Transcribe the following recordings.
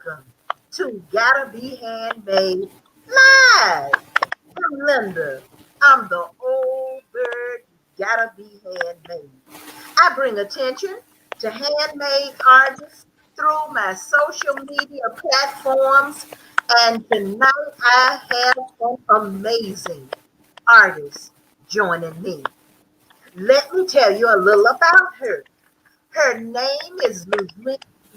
Welcome to Gotta Be Handmade Live. I'm Linda. I'm the old bird, gotta be handmade. I bring attention to handmade artists through my social media platforms, and tonight I have an amazing artist joining me. Let me tell you a little about her. Her name is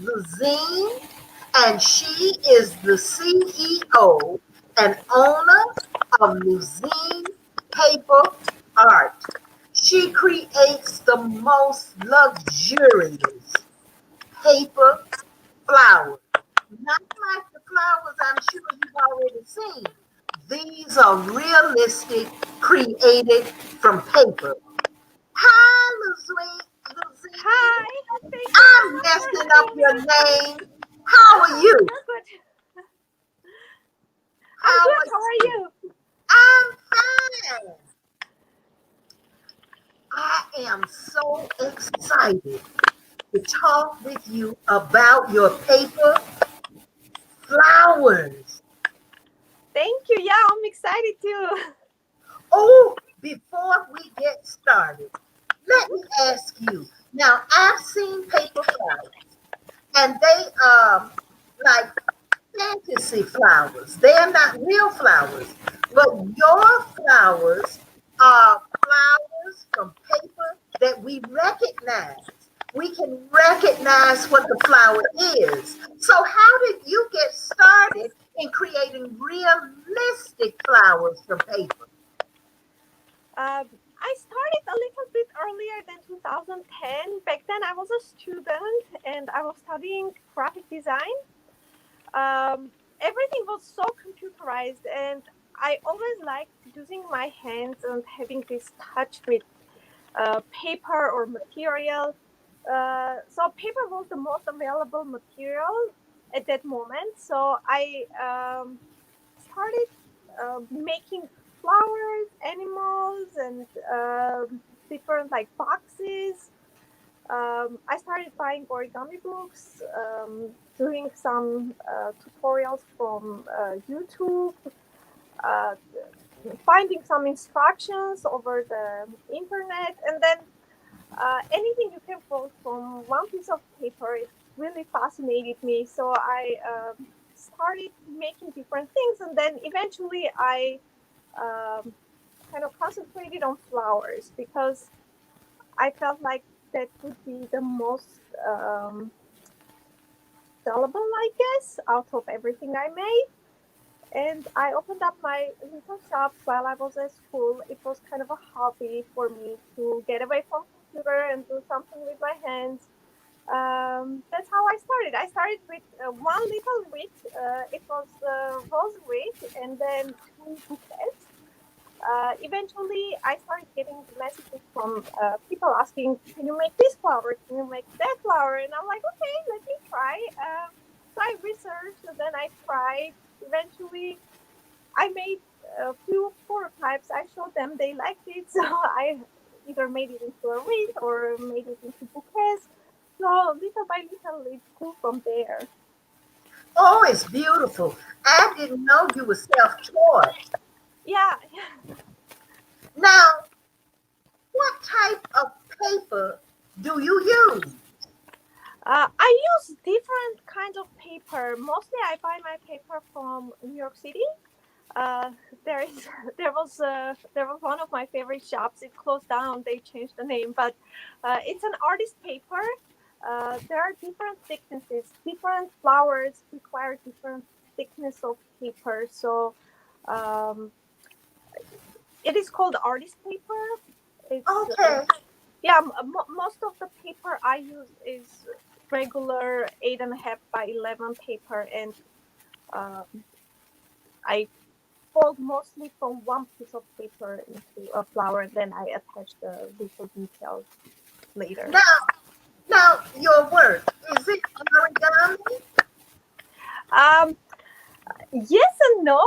Lusine, and she is the CEO and owner of Lusine Paper Art. She creates the most luxurious paper flowers. Not like the flowers I'm sure you've already seen. These are realistic, created from paper. Hi, Lusine. Hi, thank you so I'm much for messing up having your me. name. How are you? You're good. I'm How good. are How are you? you? I'm fine. I am so excited to talk with you about your paper flowers. Thank you. Yeah, I'm excited too. Oh, before we get started, let Mhm. me ask you. Now, I've seen paper flowers, and they are like fantasy flowers. They're not real flowers, but your flowers are flowers from paper that we recognize. We can recognize what the flower is. So, how did you get started in creating realistic flowers from paper? I started a little bit earlier than 2010. Back then, I was a student and I was studying graphic design. Everything was so computerized, and I always liked using my hands and having this touch with paper or material. So paper was the most available material at that moment. So I started making flowers, animals, and different like boxes. I started buying origami books, doing some tutorials from YouTube, uh, finding some instructions over the internet, and then anything you can fold from one piece of paper, it really fascinated me. So I started making different things, and then eventually I um, kind of concentrated on flowers because I felt like that would be the most sellable, I guess, out of everything I made. And I opened up my little shop while I was at school. It was kind of a hobby for me to get away from computer and do something with my hands. That's how I started. I started with one little wreath. It was rose wreath, and then two bouquets. Eventually, I started getting messages from people asking, "Can you make this flower? Can you make that flower?" And I'm like, "Okay, let me try." So I researched, and then I tried. Eventually, I made a few prototypes. I showed them; they liked it, so I either made it into a wreath or made it into bouquets. So little by little, it grew from there. Oh, it's beautiful. I didn't know you were self taught. Yeah, Now, what type of paper do you use? I use different kinds of paper. Mostly, I buy my paper from New York City. Uh, there is there was one of my favorite shops. It closed down. They changed the name, but it's an artist paper. There are different thicknesses. Different flowers require different thickness of paper. So um, it is called artist paper. It's Okay. yeah. Most of the paper I use is regular 8.5 by 11 paper, and uh, I fold mostly from one piece of paper into a flower. Then I attach the little details later. Now, your work, is it origami? Um, yes and no.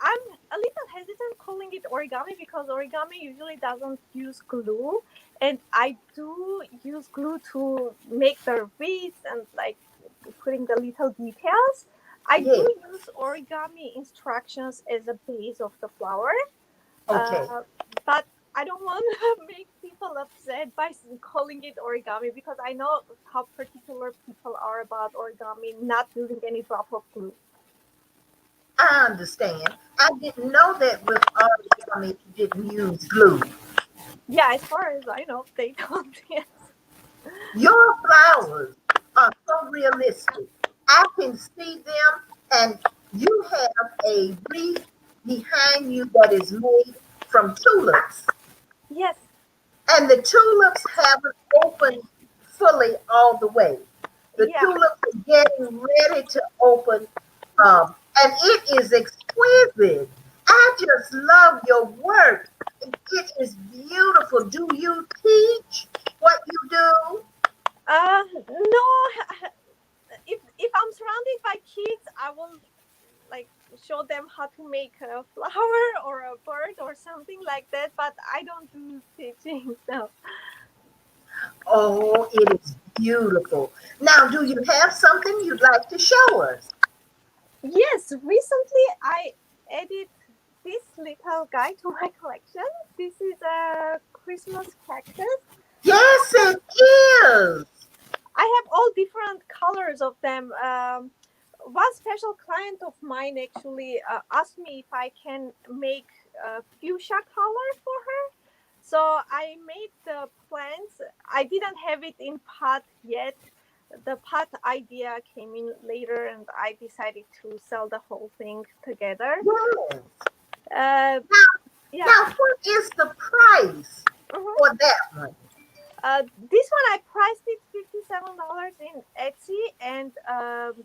I'm a little hesitant calling it origami because origami usually doesn't use glue, and I do use glue to make the wreaths and like putting the little details. I Yes. do use origami instructions as a base of the flower, Okay. but I don't want to make people upset by calling it origami because I know how particular people are about origami, not using any drop of glue. I understand. I didn't know that with origami you didn't use glue. Yeah, as far as I know, they don't. Yes. Your flowers are so realistic. I can see them, and you have a wreath behind you that is made from tulips. Yes. And the tulips haven't opened fully all the way. The Yeah. tulips are getting ready to open, and it is exquisite. I just love your work. It is beautiful. Do you teach what you do? No. If I'm surrounded by kids, I will like show them how to make a flower or a bird or something like that. But I don't do teaching. So Oh, it is beautiful. Now, do you have something you'd like to show us? yes, recently I added this little guy to my collection. This is a Christmas cactus. Yes, it is. I have all different colors of them. One special client of mine actually asked me if I can make fuchsia color for her. So I made the plants. I didn't have it in pot yet. The pot idea came in later, and I decided to sell the whole thing together. Yes. Uh, yeah. Now, what is the price Mhm. for that one? This one I priced it $57 in Etsy, and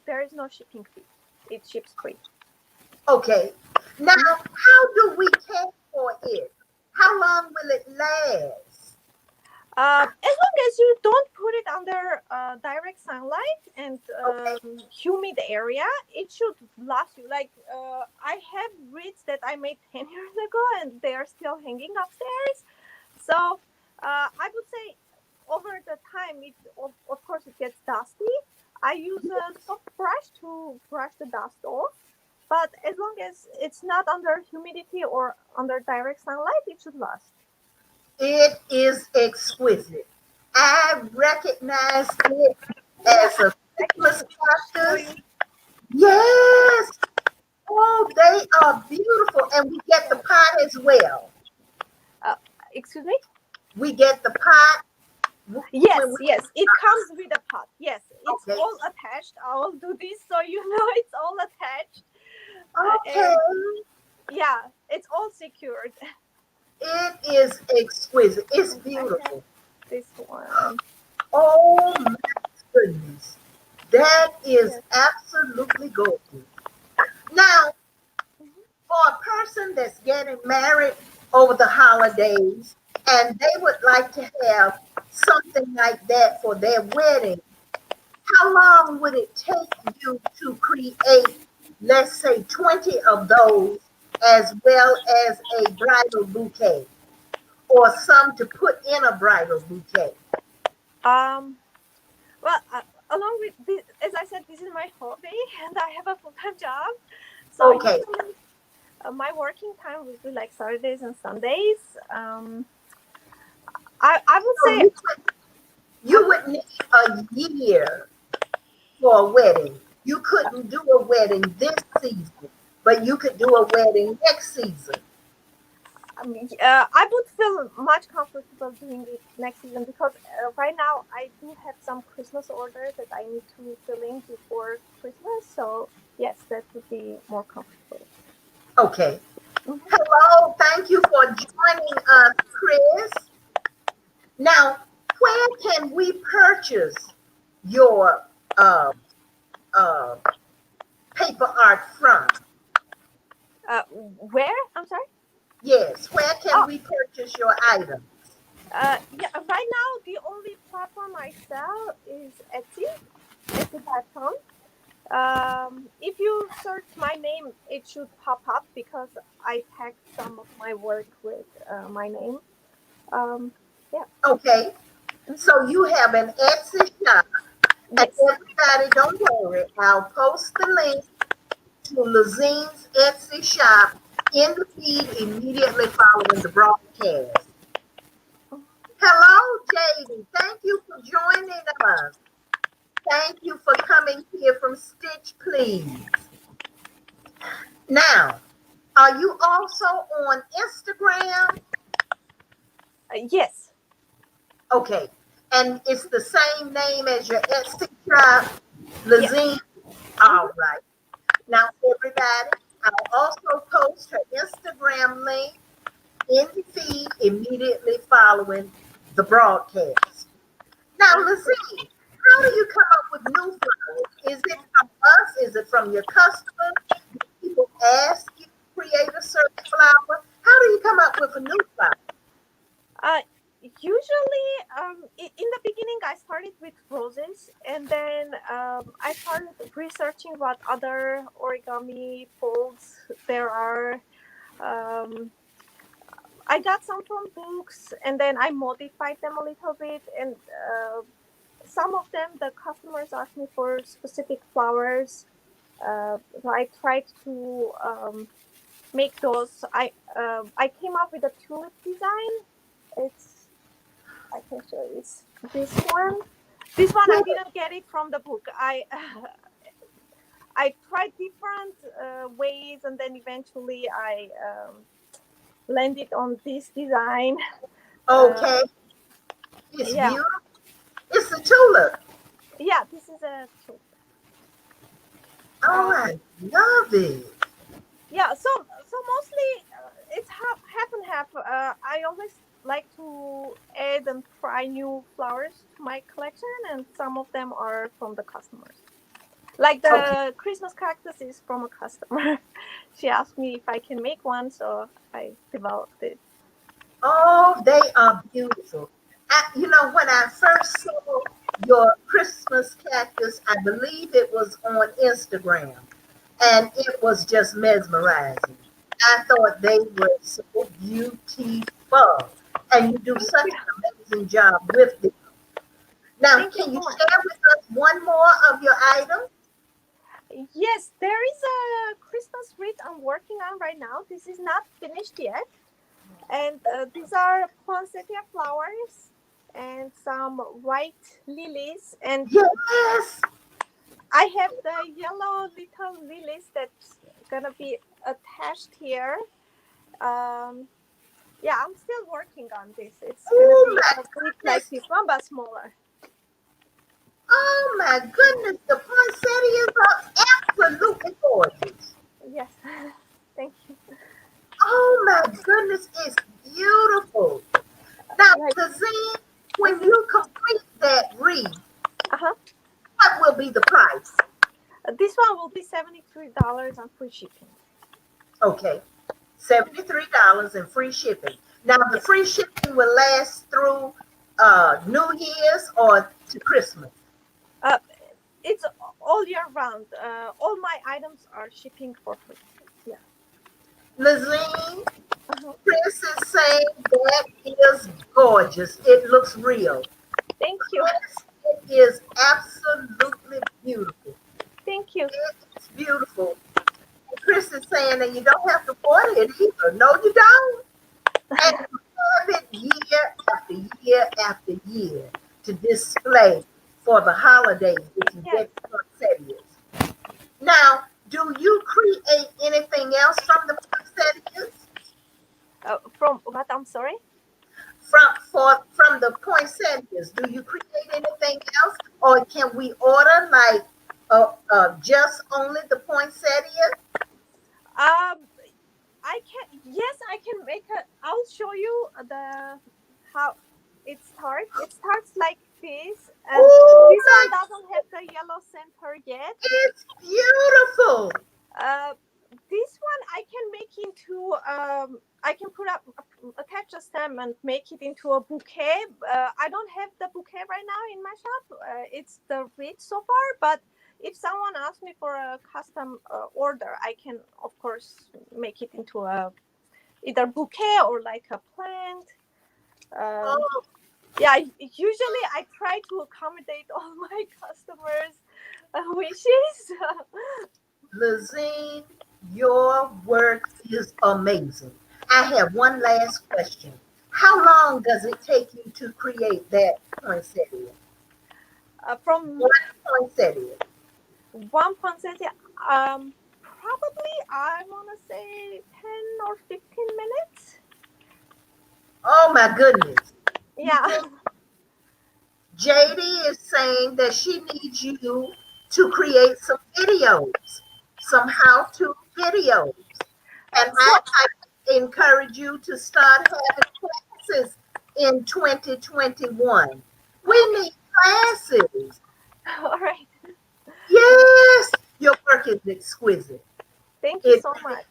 there is no shipping fee. It ships free. Okay. Now, Mhm. how do we care for it? How long will it last? As long as you don't put it under direct sunlight and Okay. humid area, it should last you. Like I have wreaths that I made 10 years ago, and they are still hanging upstairs. So I would say over the time, of course it gets dusty. I use a soft brush to brush the dust off. But as long as it's not under humidity or under direct sunlight, it should last. It is exquisite. I recognize it Yeah, as I, a I Christmas can show cactus. you. Yes. Oh, they are beautiful. And we get the pot as well. Uh, Excuse me? We get the pot when Yes, we, yes, it comes with a pot. Yes, it's okay. all attached. I will do this so you know it's all attached. Okay. And yeah, it's all secured. It is exquisite. It's And I have beautiful. this one. Oh my goodness. That is Yes. absolutely gorgeous. Now, Mhm. for a person that's getting married over the holidays and they would like to have something like that for their wedding, how long would it take you to create, let's say, 20 of those as well as a bridal bouquet or some to put in a bridal bouquet? Um, well, along with this, as I said, this is my hobby and I have a full time job. So Okay, usually my working time would be like Saturdays and Sundays. I would so say, you would need a year for a wedding. You couldn't do a wedding this season, but you could do a wedding next season. I would feel much comfortable doing it next season because right now I do have some Christmas orders that I need to fill in before Christmas. So yes, that would be more comfortable. Okay. Mhm. Hello, thank you for joining us, Chris. Now, where can we purchase your uh, uh, paper art from? Where? I'm sorry. Yes, where can Oh, we purchase your items? yeah. Right now, the only platform I sell is Etsy, Etsy.com. If you search my name, it should pop up because I tagged some of my work with my name. Um, yeah. Okay, Mhm. so you have an Etsy shop And Yes. everybody, don't worry, I'll post the link to Lusine's Etsy shop in the feed immediately following the broadcast. Hello, JD. Thank you for joining us. Thank you for coming here from Stitch Please. Now, are you also on Instagram? Yes. Okay. And it's the same name as your Etsy shop, Yes. Lusine? All Mhm. right. Now, everybody, I'll also post her Instagram link in the feed immediately following the broadcast. Now, Thank you. Lusine, how do you come up with new flowers? Is it from us? Is it from your customers? Do people ask you to create a certain flower? How do you come up with a new flower? Usually, in the beginning, I started with roses, and then I started researching what other origami folds there are. Um, I got some from books, and then I modified them a little bit. And some of them, the customers asked me for specific flowers. So I tried to make those. I came up with a tulip design. It's I can show you. It's this one. This one I Good. didn't get it from the book. I tried different ways, and then eventually I landed on this design. Uh, Okay. It's yeah, beautiful. It's a tulip. yeah. This is a Oh, um, I love it. yeah. So mostly it's half and half. I always like to add and try new flowers to my collection, and some of them are from the customers. Like Okay. the Christmas cactus is from a customer. She asked me if I can make one, so I developed it. Oh, they are beautiful. When I first saw your Christmas cactus, I believe it was on Instagram, and it was just mesmerizing. I thought they were so beautiful, and you do Thank such you. an amazing job with them. Now, Thank you can you so much. share with us one more of your items? Yes, there is a Christmas wreath I'm working on right now. This is not finished yet. And these are poinsettia flowers and some white lilies. And Yes. I have the yellow little lilies that's gonna be attached here. Um, yeah, I'm still working on this. It's gonna Oh be my a bit like goodness. this one, but smaller. Oh my goodness. The poinsettias are absolutely gorgeous. Yes. Thank you. Oh my goodness, it's beautiful. Now, Like, Kazine, when mhm. you complete that wreath, Uh-huh. what will be the price? This one will be $73 on free shipping. Okay, $73 and free shipping. Now, the Yes. free shipping will last through New Year's or to Christmas. Uh, it's all year round. All my items are shipping for free. Yeah. Lazine, Uh-huh. Chris is saying that is gorgeous. It looks real. Thank you. Chris, it is absolutely beautiful. Thank you. It's beautiful. And Chris is saying that you don't have to order it either. No, you don't. And you have it year after year after year to display for the holidays if you Yes. get poinsettias. Now, do you create anything else from the poinsettias? From what? I'm sorry. From the poinsettias, do you create anything else, or can we order like just only the poinsettia? Um, I can. Yes, I can make a. I'll show you the how it starts. It starts like this, and Oh this one my, doesn't have the yellow center yet. it's beautiful. Uh, this one I can make into I can put up attach a stem and make it into a bouquet. I don't have the bouquet right now in my shop. It's the wreath so far, but if someone asks me for a custom order, I can of course make it into a either bouquet or like a plant. Um, Oh, Yeah, usually I try to accommodate all my customers' wishes. Lusine, your work is amazing. I have one last question. How long does it take you to create that poinsettia? From One poinsettia. one poinsettia, probably I want to say 10 or 15 minutes. Oh my goodness. Yeah. JD is saying that she needs you to create some videos, some how-to videos. And So I encourage you to start having classes in 2021. We okay. need classes. All right. Yes, your work is exquisite. Thank you It, so much.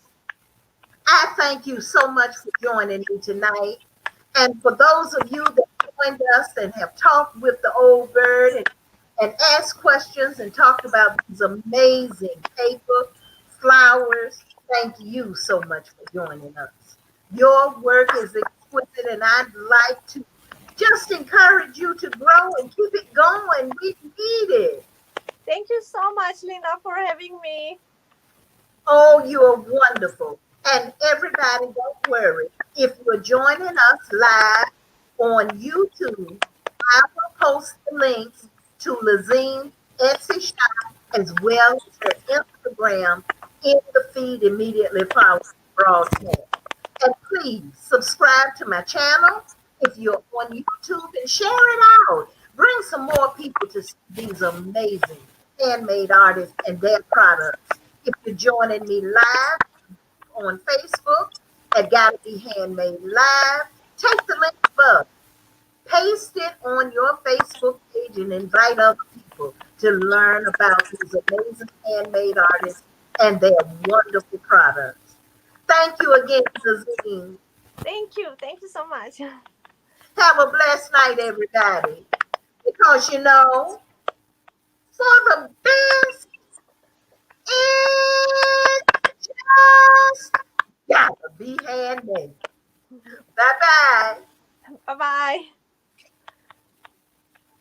I thank you so much for joining me tonight. And for those of you that joined us and have talked with the old bird and asked questions and talked about these amazing paper, flowers, thank you so much for joining us. Your work is exquisite, and I'd like to just encourage you to grow and keep it going. We need it. Thank you so much, Linda, for having me. Oh, you are wonderful. And everybody, don't worry. If you're joining us live on YouTube, I will post the links to Lusine's Etsy shop as well as her Instagram in the feed immediately following the broadcast. And please subscribe to my channel if you're on YouTube and share it out. Bring some more people to see these amazing handmade artists and their products. If you're joining me live on Facebook at Gotta Be Handmade Live, take the link above, paste it on your Facebook page, and invite other people to learn about these amazing handmade artists and their wonderful products. Thank you again, Zazine. Thank you. Thank you so much. Have a blessed night, everybody. Because for the best, it's just gotta be handmade. Bye bye. Bye bye.